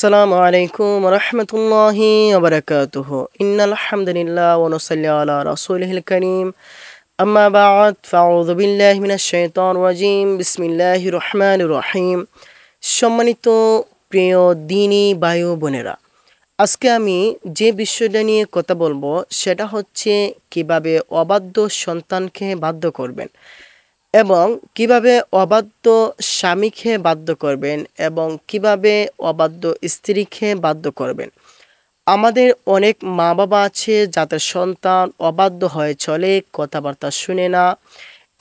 আসসালামু আলাইকুম রহমতুল্লাহি ওয়া ইন্নাল হামদুলিল্লাহ ওয়া নুসাল্লি আলা রাসূলিল কারীম আম্মা বা'দ ফাউযু বিল্লাহি মিনাশ শাইতানির রাজীম বিসমিল্লাহির রহমানির রহিম। সম্মানিত প্রিয় দ্বীনি ভাই ও বোনেরা, আজকে আমি যে বিষয়টা নিয়ে কথা বলবো সেটা হচ্ছে কিভাবে অবাধ্য সন্তানকে বাধ্য করবেন এবং কিভাবে অবাধ্য স্বামীকে বাধ্য করবেন এবং কিভাবে অবাধ্য স্ত্রীকে বাধ্য করবেন। আমাদের অনেক মা বাবা আছে যাদের সন্তান অবাধ্য হয়ে চলে, কথাবার্তা শুনে না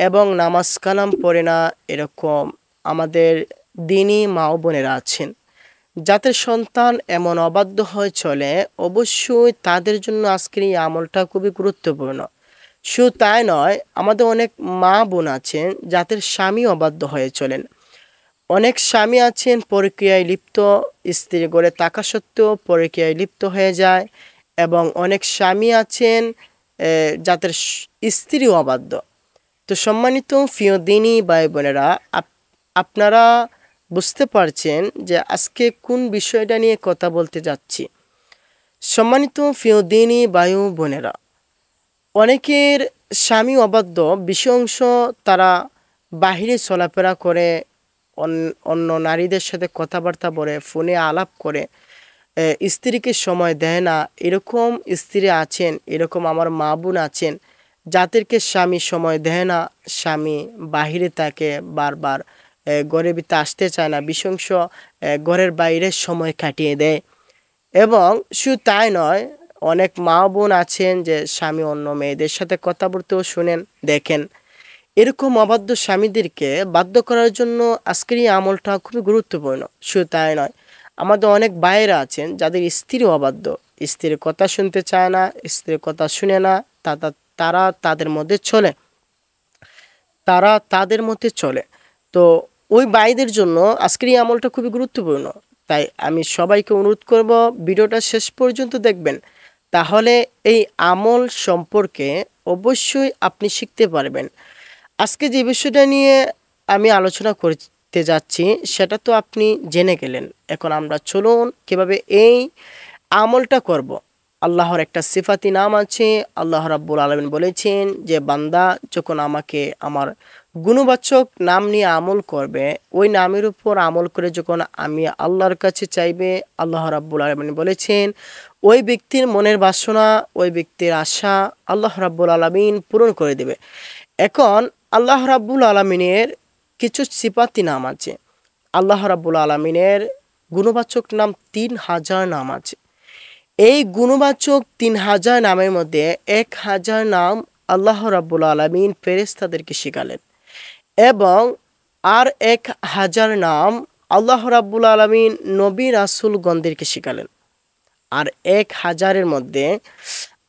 এবং নামাজ কালাম পড়ে না। এরকম আমাদের দিনী মা ও বোনেরা আছেন যাদের সন্তান এমন অবাধ্য হয়ে চলে। অবশ্যই তাদের জন্য আজকের এই আমলটা খুবই গুরুত্বপূর্ণ। শুধু তাই নয়, আমাদের অনেক মা বোন আছেন যাদের স্বামী অবাধ্য হয়ে চলেন। অনেক স্বামী আছেন পরকীয়ায় লিপ্ত, স্ত্রী গড়ে থাকা সত্ত্বেও পরকীয়ায় লিপ্ত হয়ে যায়, এবং অনেক স্বামী আছেন যাদের স্ত্রী অবাধ্য। তো সম্মানিত প্রিয় দিনী ভাই বোনেরা, আপনারা বুঝতে পারছেন যে আজকে কোন বিষয়টা নিয়ে কথা বলতে যাচ্ছি। সম্মানিত প্রিয় দিনী ভাই বোনেরা, অনেকের স্বামী অবাধ্য, বেশি অংশ তারা বাহিরে চলাফেরা করে, অন্য নারীদের সাথে কথাবার্তা বলে, ফোনে আলাপ করে, স্ত্রীকে সময় দেয় না। এরকম স্ত্রী আছেন, এরকম আমার মা বোন আছেন যাদেরকে স্বামী সময় দেয় না, স্বামী বাহিরে থাকে, বারবার ঘরের ভিতরে আসতে চায় না, বেশি অংশ ঘরের বাইরে সময় কাটিয়ে দেয়। এবং শুধু তাই নয়, অনেক মা বোন আছেন যে স্বামী অন্য মেয়েদের সাথে কথা বলতেও শুনেন, দেখেন। এরকম অবাধ্য স্বামীদেরকে বাধ্য করার জন্য আজকের এই আমলটা খুবই গুরুত্বপূর্ণ। শুধু তাই নয়, আমাদের অনেক ভাইয়েরা আছেন যাদের স্ত্রী অবাধ্য, স্ত্রীর কথা শুনতে চায় না, স্ত্রীর কথা শুনে না, তারা তাদের মধ্যে চলে, তো ওই ভাইদের জন্য আজকের এই আমলটা খুবই গুরুত্বপূর্ণ। তাই আমি সবাইকে অনুরোধ করব, ভিডিওটা শেষ পর্যন্ত দেখবেন, তাহলে এই আমল সম্পর্কে অবশ্যই আপনি শিখতে পারবেন। আজকে যে বিষয়টা নিয়ে আমি আলোচনা করতে যাচ্ছি সেটা তো আপনি জেনে গেলেন। এখন আমরা চলুন কিভাবে এই আমলটা করব। আল্লাহর একটা সিফাতি নাম আছে। আল্লাহ রাব্বুল আলামিন বলেছেন যে বান্দা যখন আমাকে আমার গুণবাচক নাম নিয়ে আমল করবে, ওই নামের উপর আমল করে যখন আমি আল্লাহর কাছে চাইবে, আল্লাহ রাব্বুল আলামিন বলেছেন ওই ব্যক্তির মনের বাসনা, ওই ব্যক্তির আশা আল্লাহ রাব্বুল আলামিন পূরণ করে দেবে। এখন আল্লাহ রাব্বুল আলামিনের কিছু সিফাতি নাম আছে। আল্লাহ রাব্বুল আলামিনের গুণবাচক নাম ৩,০০০ নাম আছে। এই গুণবাচক ৩,০০০ নামের মধ্যে ১,০০০ নাম আল্লাহ রাব্বুল আলামিন ফেরেশতাদেরকে শিখালেন, এবং আর ১,০০০ নাম আল্লাহ রাব্বুল আলামিন নবী রাসূলগণদেরকে শিখালেন। আর ১,০০০-এর মধ্যে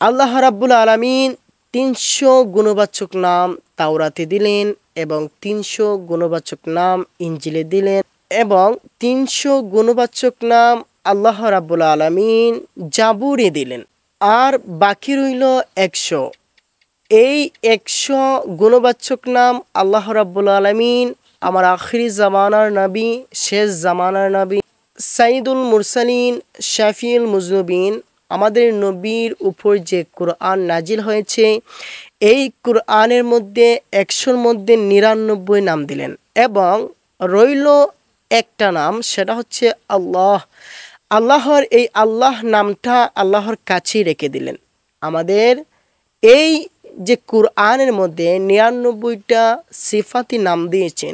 আল্লাহ রাব্বুল আলামিন ৩০০ গুণবাচক নাম তাওরাতে দিলেন, এবং ৩০০ গুণবাচক নাম ইনজিলে দিলেন, এবং ৩০০ গুণবাচক নাম আল্লাহ রাব্বুল আলামিন জাবুরে দিলেন। আর বাকি রইল ১০০। এই ১০০ গুণবাচক নাম আল্লাহ রাব্বুল আলামিন আমার আখিরি জামানার নবী, শেষ জামানার নবী, সাইদুল মুরসালিন, শাফিউল মুজনুবিন, আমাদের নবীর উপর যে কোরআন নাজিল হয়েছে, এই কোরআনের মধ্যে ১০০-র মধ্যে ৯৯ নাম দিলেন, এবং রইল একটা নাম, সেটা হচ্ছে আল্লাহ। আল্লাহর এই আল্লাহ নামটা আল্লাহর কাছেই রেখে দিলেন। আমাদের এই যে কোরআনের মধ্যে ৯৯টা সিফাতি নাম দিয়েছেন,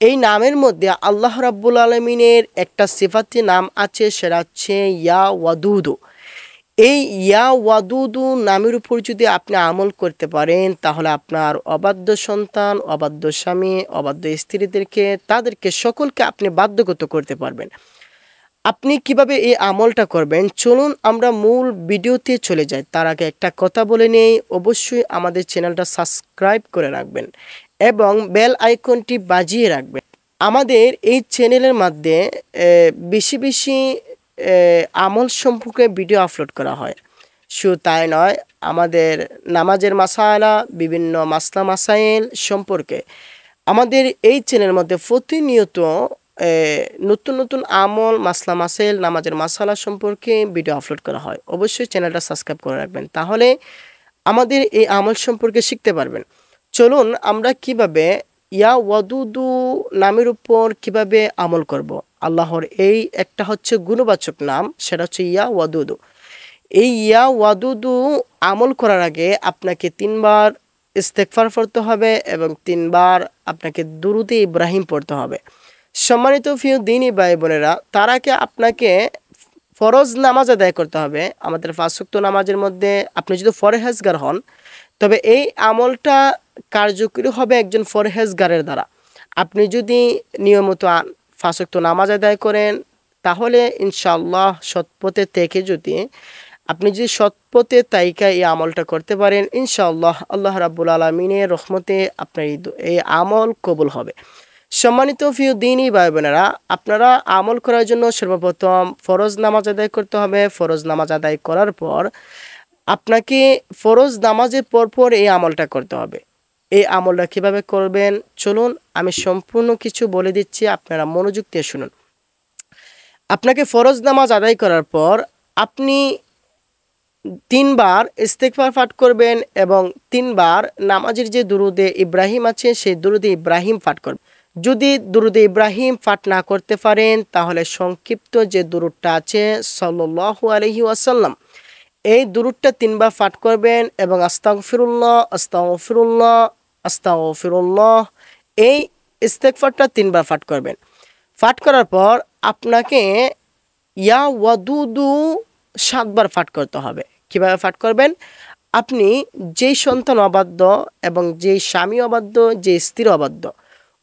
এই নামের মধ্যে আল্লাহ রাব্বুল আলামিনের একটা সিফাতি নাম আছে, সেটা হচ্ছে ইয়া ওয়াদুদু। এই ইয়া ওয়াদুদু নামের উপর যদি আপনি আমল করতে পারেন, তাহলে আপনার অবাধ্য সন্তান, অবাধ্য স্বামী, অবাধ্য স্ত্রীদেরকে, তাদেরকে সকলকে আপনি বাধ্যগত করতে পারবেন। আপনি কিভাবে এই আমলটা করবেন, চলুন আমরা মূল ভিডিওতে চলে যাই। তার আগে একটা কথা বলে নেই, অবশ্যই আমাদের চ্যানেলটা সাবস্ক্রাইব করে রাখবেন এবং বেল আইকনটি বাজিয়ে রাখবেন। আমাদের এই চ্যানেলের মধ্যে বেশি বেশি আমল সম্পর্কে ভিডিও আপলোড করা হয়। শুধু তাই নয়, আমাদের নামাজের মাসালা, বিভিন্ন মাসলা মাসাইল সম্পর্কে আমাদের এই চ্যানেলের মধ্যে প্রতিনিয়ত নতুন নতুন আমল, মাসলা মাসাইল, নামাজের মাসালা সম্পর্কে ভিডিও আপলোড করা হয়। অবশ্যই চ্যানেলটা সাবস্ক্রাইব করে রাখবেন, তাহলে আমাদের এই আমল সম্পর্কে শিখতে পারবেন। চলুন আমরা কিভাবে ইয়া ওয়াদুদু নামের উপর কিভাবে আমল করব। আল্লাহর এই একটা হচ্ছে গুণবাচক নাম, সেটা হচ্ছে ইয়া ওয়াদুদু। এই ইয়া ওয়াদুদু আমল করার আগে আপনাকে 3বার ইস্তেগফার পড়তে হবে এবং 3বার আপনাকে দুরুদে ইব্রাহিম পড়তে হবে। সম্মানিত প্রিয় দ্বীনী ভাই বোনেরা, তার আগে আপনাকে ফরজ নামাজ আদায় করতে হবে। আমাদের 5 ওয়াক্ত নামাজের মধ্যে আপনি যদি ফরহেজগার হন, তবে এই আমলটা কার্যকরী হবে একজন ফরহেজগারের দ্বারা। আপনি যদি নিয়মিত 5 ওয়াক্ত নামাজ আদায় করেন, তাহলে ইনশাআল্লাহ সৎপথে থেকে আপনি যদি সৎপথে তাইকা এই আমলটা করতে পারেন, ইনশাআল্লাহ আল্লাহ রাব্বুল আলামিনের রহমতে আপনার এই আমল কবুল হবে। সম্মানিত প্রিয় দ্বীনী ভাই বোনেরা, আপনারা আমল করার জন্য সর্বপ্রথম ফরজ নামাজ আদায় করতে হবে। ফরজ নামাজ আদায় করার পর আপনাকে ফরজ নামাজের পরপর এই আমলটা করতে হবে। এই আমলটা কিভাবে করবেন, চলুন আমি সম্পূর্ণ কিছু বলে দিচ্ছি, আপনারা মনোযোগ দিয়ে শুনুন। আপনাকে ফরজ নামাজ আদায় করার পর আপনি 3বার ইস্তেগফার পাঠ করবেন এবং 3বার নামাজের যে দুরুদে ইব্রাহিম আছে সেই দুরুদে ইব্রাহিম পাঠ করবেন। যদি দুরুদে ইব্রাহিম পাঠ না করতে পারেন, তাহলে সংক্ষিপ্ত যে দুরুদটা আছে সাল্লাল্লাহু আলাইহি ওয়াসাল্লাম, এই দুরুদটা 3বার পাঠ করবেন এবং আস্তাগফিরুল্লাহ আস্তাগফিরুল্লাহ আস্তাগফিরুল্লাহ এই ইস্তেগফারটা 3বার পাঠ করবেন। পাঠ করার পর আপনাকে ইয়া ওয়াদুদু 7বার পাঠ করতে হবে। কিভাবে পাঠ করবেন, আপনি যেই সন্তান অবাধ্য এবং যেই স্বামী অবাধ্য, যে স্ত্রী অবাধ্য,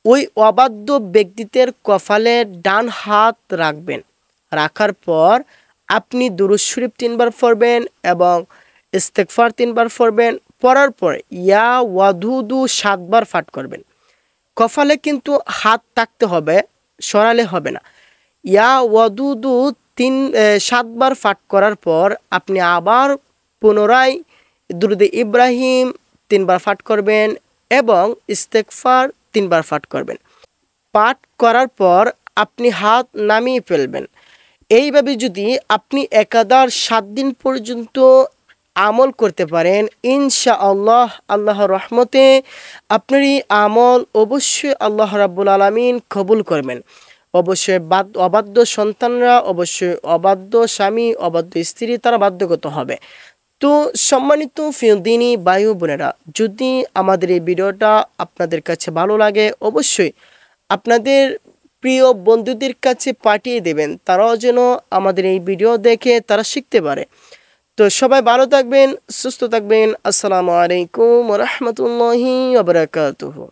ওই অবাধ্য ব্যক্তিদের কপালে ডান হাত রাখবেন। রাখার পর আপনি দুরূদ শরীফ 3বার পড়বেন এবং ইস্তেগফার 3বার পড়বেন। পড়ার পর ইয়া ওয়াদুদু 7বার পাঠ করবেন। কপালে কিন্তু হাত থাকতে হবে, সরালে হবে না। ইয়া ওয়াদুদু 7বার পাঠ করার পর আপনি আবার পুনরায় দুরুদে ইব্রাহিম 3বার পাঠ করবেন এবং ইস্তেগফার 3বার পাঠ করবেন। পাঠ করার পর আপনি হাত নামিয়ে ফেলবেন। এইভাবে যদি আপনি একাধার 7 দিন পর্যন্ত আমল করতে পারেন, ইনশাআল্লাহ আল্লাহর রহমতে আপনার এই আমল অবশ্যই আল্লাহ রাব্বুল আলামিন কবুল করবেন। অবশ্যই অবাধ্য সন্তানরা, অবশ্যই অবাধ্য স্বামী, অবাধ্য স্ত্রী, তারা বাধ্যগত হবে। তো সম্মানিত প্রিয় দ্বীনী ভাই বোনেরা, যদি আমাদের এই ভিডিওটা আপনাদের কাছে ভালো লাগে, অবশ্যই আপনাদের প্রিয় বন্ধুদের কাছে পাঠিয়ে দেবেন, তারাও যেন আমাদের এই ভিডিও দেখে তারা শিখতে পারে। তো সবাই ভালো থাকবেন, সুস্থ থাকবেন। আসসালামু আলাইকুম ওয়া রাহমাতুল্লাহি ওয়া বারাকাতুহু।